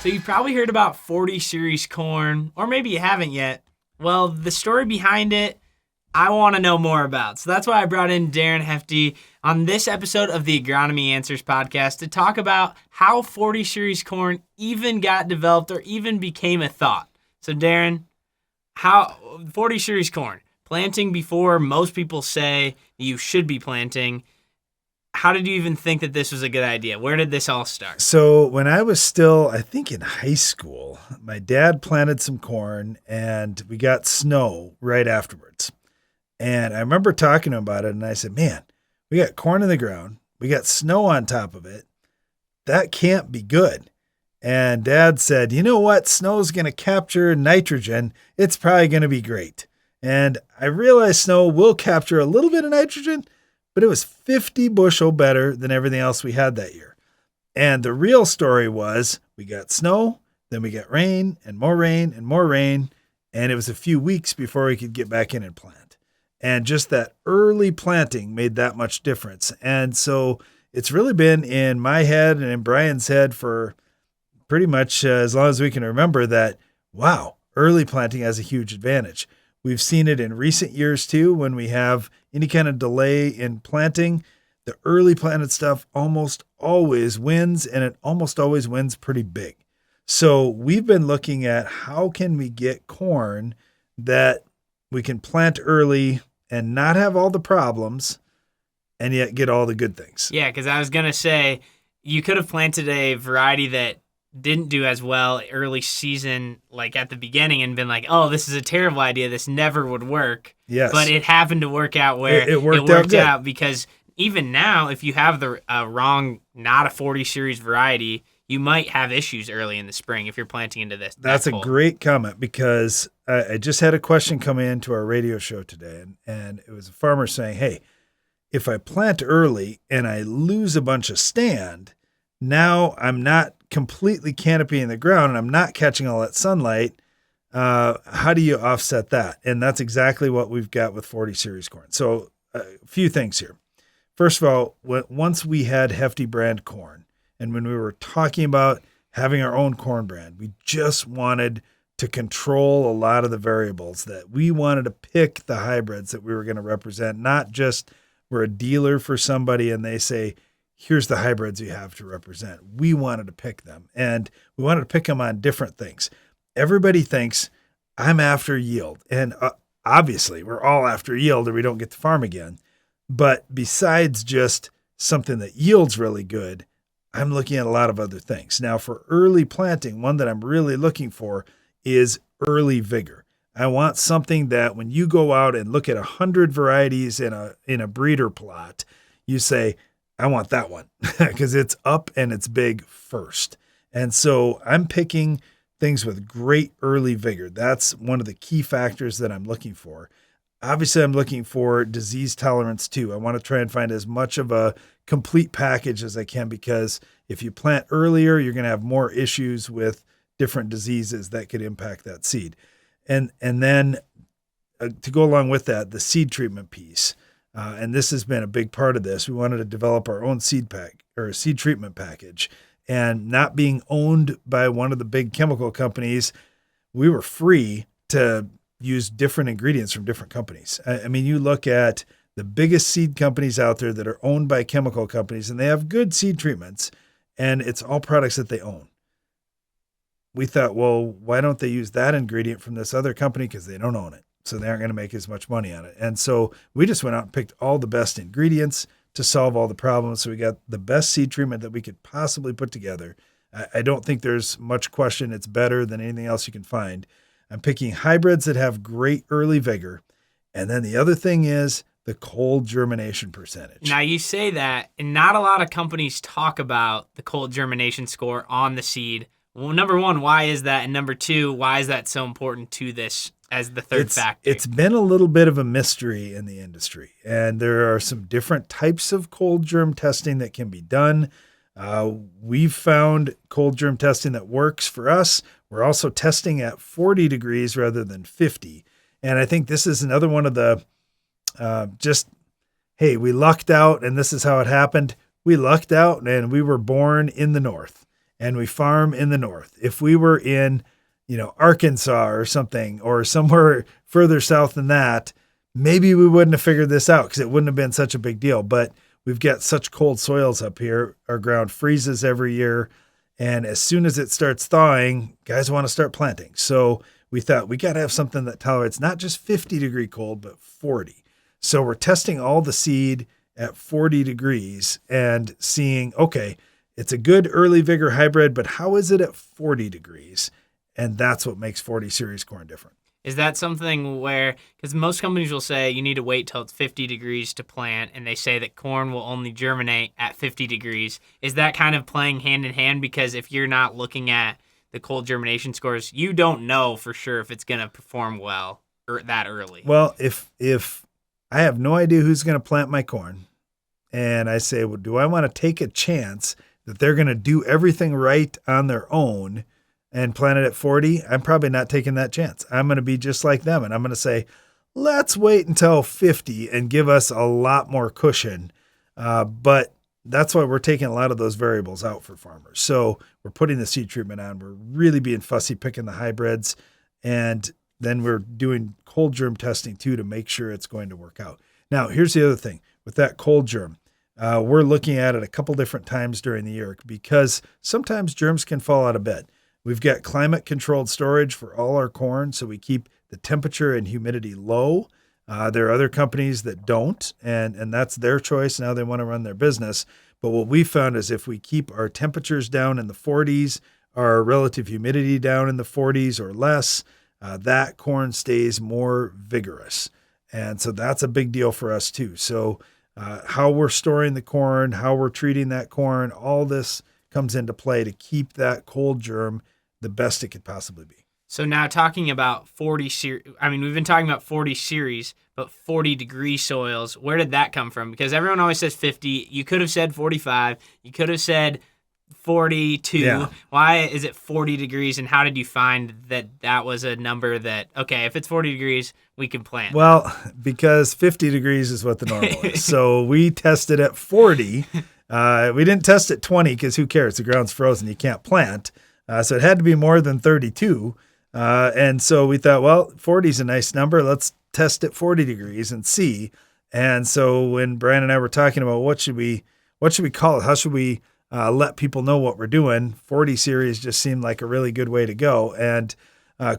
So you've probably heard about 40 series corn, or maybe you haven't yet. Well, the story behind it, I want to know more about. So that's why I brought in Darren Hefty on this episode of the Agronomy Answers podcast to talk about how 40 series corn even got developed or even became a thought. So Darren, how 40 series corn, planting before most people say you should be planting. How did you even think that this was a good idea? Where did this all start? So when I was still, I think in high school, my dad planted some corn and we got snow right afterwards. And I remember talking to him about it and I said, man, we got corn in the ground. We got snow on top of it. That can't be good. And Dad said, you know what? Snow is going to capture nitrogen. It's probably going to be great. And I realized snow will capture a little bit of nitrogen, but it was 50 bushel better than everything else we had that year. And the real story was we got snow, then we got rain and more rain and more rain. And it was a few weeks before we could get back in and plant. And just that early planting made that much difference. And so it's really been in my head and in Brian's head for pretty much as long as we can remember that, wow, early planting has a huge advantage. We've seen it in recent years too, when we have any kind of delay in planting, the early planted stuff almost always wins, and it almost always wins pretty big. So we've been looking at how can we get corn that we can plant early and not have all the problems and yet get all the good things. Yeah, because I was going to say, you could have planted a variety that didn't do as well early season, like at the beginning, and been like, oh, this is a terrible idea. This never would work. Yes. But it happened to work out where it worked out because even now, if you have the wrong, not a 40 series variety, you might have issues early in the spring if you're planting into this. That's a great comment because I just had a question come into our radio show today, and it was a farmer saying, hey, if I plant early and I lose a bunch of stand, now I'm not completely canopying the ground and I'm not catching all that sunlight. How do you offset that? And that's exactly what we've got with 40 series corn. So a few things here. First of all, once we had Hefty brand corn, and when we were talking about having our own corn brand, we just wanted to control a lot of the variables, that we wanted to pick the hybrids that we were going to represent, not just we're a dealer for somebody and they say, here's the hybrids you have to represent. We wanted to pick them, and we wanted to pick them on different things. Everybody thinks I'm after yield, and obviously we're all after yield or we don't get to farm again. But besides just something that yields really good, I'm looking at a lot of other things. Now for early planting, one that I'm really looking for is early vigor. I want something that when you go out and look at 100 varieties in a breeder plot, you say, I want that one because it's up and it's big first. And so I'm picking things with great early vigor. That's one of the key factors that I'm looking for. Obviously, I'm looking for disease tolerance too. I want to try and find as much of a complete package as I can, because if you plant earlier, you're going to have more issues with different diseases that could impact that seed. And then to go along with that, the seed treatment piece. And this has been a big part of this. We wanted to develop our own seed treatment package, and not being owned by one of the big chemical companies, we were free to use different ingredients from different companies. I mean, you look at the biggest seed companies out there that are owned by chemical companies, and they have good seed treatments, and it's all products that they own. We thought, well, why don't they use that ingredient from this other company? Because they don't own it. So they aren't going to make as much money on it. And so we just went out and picked all the best ingredients to solve all the problems. So we got the best seed treatment that we could possibly put together. I don't think there's much question. It's better than anything else you can find. I'm picking hybrids that have great early vigor. And then the other thing is the cold germination percentage. Now you say that, and not a lot of companies talk about the cold germination score on the seed. Well, number one, why is that? And number two, why is that so important to this as the third factor? It's been a little bit of a mystery in the industry, and there are some different types of cold germ testing that can be done. We've found cold germ testing that works for us. We're also testing at 40 degrees rather than 50. And I think this is another one of the hey, we lucked out and this is how it happened. We lucked out and we were born in the north. and we farm in the north. If we were in, Arkansas or something, or somewhere further south than that, maybe we wouldn't have figured this out because it wouldn't have been such a big deal. But we've got such cold soils up here. Our ground freezes every year. And as soon as it starts thawing, guys want to start planting. So we thought we got to have something that tolerates not just 50-degree cold, but 40. So we're testing all the seed at 40 degrees and seeing, okay, it's a good early vigor hybrid, but how is it at 40 degrees? And that's what makes 40 series corn different. Is that something where, because most companies will say you need to wait till it's 50 degrees to plant, and they say that corn will only germinate at 50 degrees. Is that kind of playing hand in hand? Because if you're not looking at the cold germination scores, you don't know for sure if it's going to perform well or that early. Well, if I have no idea who's going to plant my corn, and I say, well, do I want to take a chance that they're going to do everything right on their own and plant it at 40, I'm probably not taking that chance. I'm going to be just like them. And I'm going to say, let's wait until 50 and give us a lot more cushion. But that's why we're taking a lot of those variables out for farmers. So we're putting the seed treatment on. We're really being fussy picking the hybrids. And then we're doing cold germ testing too to make sure it's going to work out. Now, here's the other thing. With that cold germ, we're looking at it a couple different times during the year because sometimes germs can fall out of bed. We've got climate-controlled storage for all our corn, so we keep the temperature and humidity low. There are other companies that don't, and that's their choice. Now they want to run their business. But what we found is if we keep our temperatures down in the 40s, our relative humidity down in the 40s or less, that corn stays more vigorous. And so that's a big deal for us too. So how we're storing the corn, how we're treating that corn, all this comes into play to keep that cold germ the best it could possibly be. So now talking about 40 series, we've been talking about 40 series, but 40 degree soils, where did that come from? Because everyone always says 50. You could have said 45. You could have said 42. Yeah. Why is it 40 degrees? And how did you find that was a number that, okay, if it's 40 degrees, we can plant? Well, because 50 degrees is what the normal is. So we tested at 40. We didn't test at 20 because who cares? The ground's frozen. You can't plant. So it had to be more than 32. And so we thought, well, 40 is a nice number. Let's test at 40 degrees and see. And so when Brian and I were talking about what should we call it? How should we let people know what we're doing? 40 series just seemed like a really good way to go. And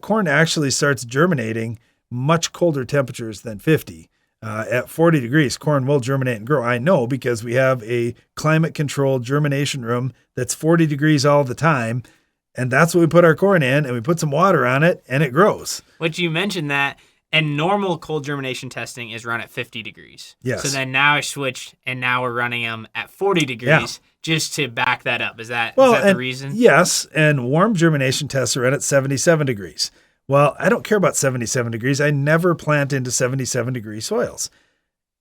corn actually starts germinating much colder temperatures than 50. At 40 degrees, corn will germinate and grow. I know because we have a climate-controlled germination room that's 40 degrees all the time. And that's what we put our corn in, and we put some water on it, and it grows. Which you mentioned that, and normal cold germination testing is run at 50 degrees. Yes. So then now I switched, and now we're running them at 40 degrees just to back that up. Is that the reason? Yes, and warm germination tests are run at 77 degrees. Well, I don't care about 77 degrees. I never plant into 77-degree soils.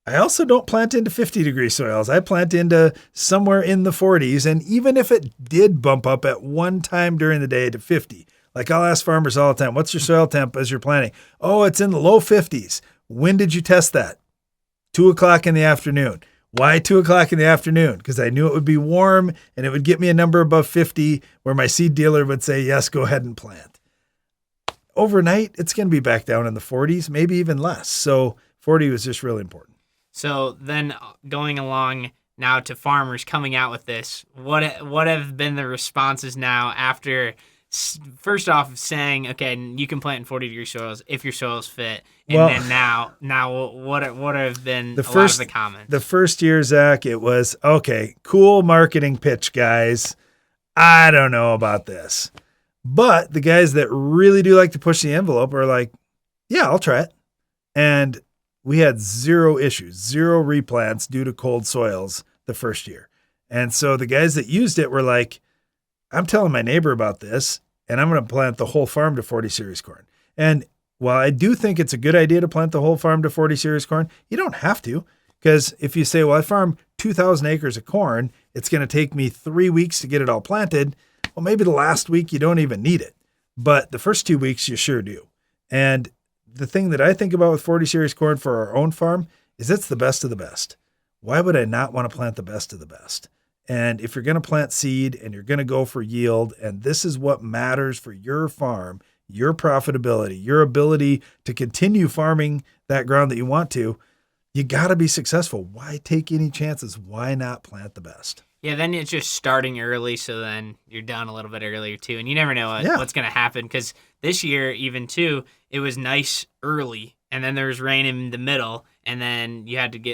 I also don't plant into 50-degree soils. I plant into somewhere in the 40s. And even if it did bump up at one time during the day to 50, like I'll ask farmers all the time, what's your soil temp as you're planting? Oh, it's in the low 50s. When did you test that? 2 o'clock in the afternoon. Why 2 o'clock in the afternoon? Because I knew it would be warm and it would get me a number above 50 where my seed dealer would say, yes, go ahead and plant. Overnight, it's going to be back down in the 40s, maybe even less. So 40 was just really important. So then going along now to farmers coming out with this, what have been the responses now after, first off, saying, okay, you can plant in 40-degree soils if your soils fit, and then now what have been lot of the comments? The first year, Zach, it was, okay, cool marketing pitch, guys. I don't know about this. But the guys that really do like to push the envelope are like, yeah, I'll try it. And we had 0 issues, 0 replants due to cold soils the first year. And so the guys that used it were like, I'm telling my neighbor about this, and I'm going to plant the whole farm to 40 series corn. And while I do think it's a good idea to plant the whole farm to 40 series corn, you don't have to. Because if you say, well, I farm 2,000 acres of corn, it's going to take me 3 weeks to get it all planted. Well, maybe the last week you don't even need it. But the first 2 weeks you sure do. And the thing that I think about with 40 series corn for our own farm is it's the best of the best. Why would I not want to plant the best of the best? And if you're going to plant seed and you're going to go for yield, and this is what matters for your farm, your profitability, your ability to continue farming that ground that you want to, you got to be successful. Why take any chances? Why not plant the best? Yeah, then it's just starting early, so then you're done a little bit earlier too. And you never know what's going to happen, because this year, even too, it was nice early, and then there was rain in the middle, and then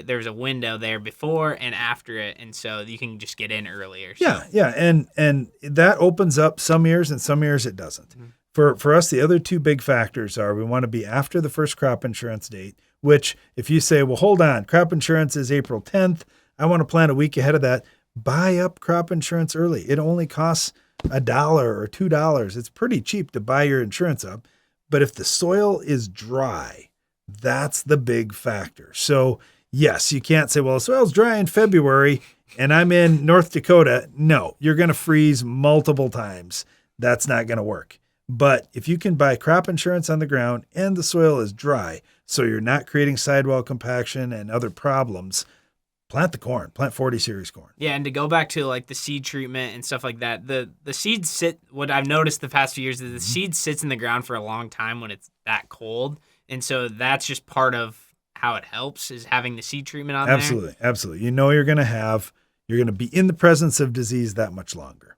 there was a window there before and after it, and so you can just get in earlier. So. Yeah, and that opens up some years, and some years it doesn't. Mm-hmm. For us, the other two big factors are we want to be after the first crop insurance date, which if you say, well, hold on, crop insurance is April 10th, I want to plant a week ahead of that, buy up crop insurance early. It only costs $1 or $2. It's pretty cheap to buy your insurance up. But if the soil is dry, that's the big factor. So yes, you can't say, well, the soil's dry in February and I'm in North Dakota. No, you're going to freeze multiple times. That's not going to work. But if you can buy crop insurance on the ground and the soil is dry, so you're not creating sidewall compaction and other problems, plant the corn, plant 40 series corn. Yeah, and to go back to like the seed treatment and stuff like that, the seeds what I've noticed the past few years is the seed sits in the ground for a long time when it's that cold. And so that's just part of how it helps, is having the seed treatment on there. Absolutely. You know you're going to be in the presence of disease that much longer.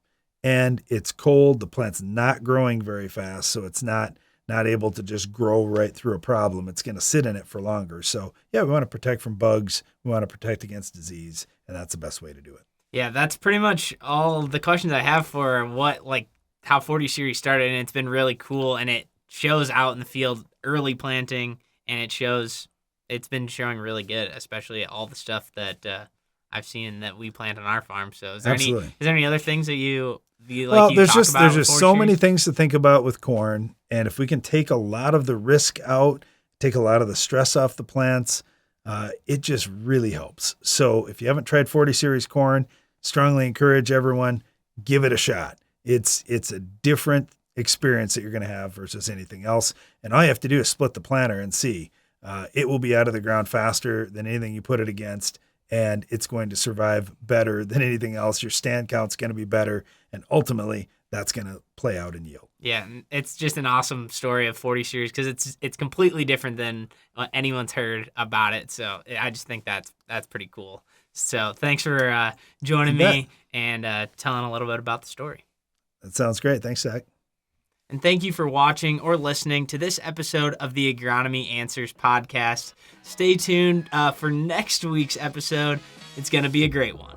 And it's cold, the plant's not growing very fast, so it's not able to just grow right through a problem. It's going to sit in it for longer. So yeah, we want to protect from bugs. We want to protect against disease, and that's the best way to do it. Yeah, that's pretty much all the questions I have for how 40 series started, and it's been really cool, and it shows out in the field early planting, and it's been showing really good, especially all the stuff that I've seen that we plant on our farm. So is there any other things that you there's just so many things to think about with corn. And if we can take a lot of the risk out, take a lot of the stress off the plants, it just really helps. So if you haven't tried 40 series corn, strongly encourage everyone, give it a shot. It's a different experience that you're going to have versus anything else. And all you have to do is split the planter and see. It will be out of the ground faster than anything you put it against. And it's going to survive better than anything else. Your stand count's going to be better. And ultimately, that's going to play out in yield. Yeah, it's just an awesome story of 40 series, because it's completely different than anyone's heard about it. So I just think that's pretty cool. So thanks for joining me and telling a little bit about the story. That sounds great. Thanks, Zach. And thank you for watching or listening to this episode of the Agronomy Answers podcast. Stay tuned for next week's episode. It's going to be a great one.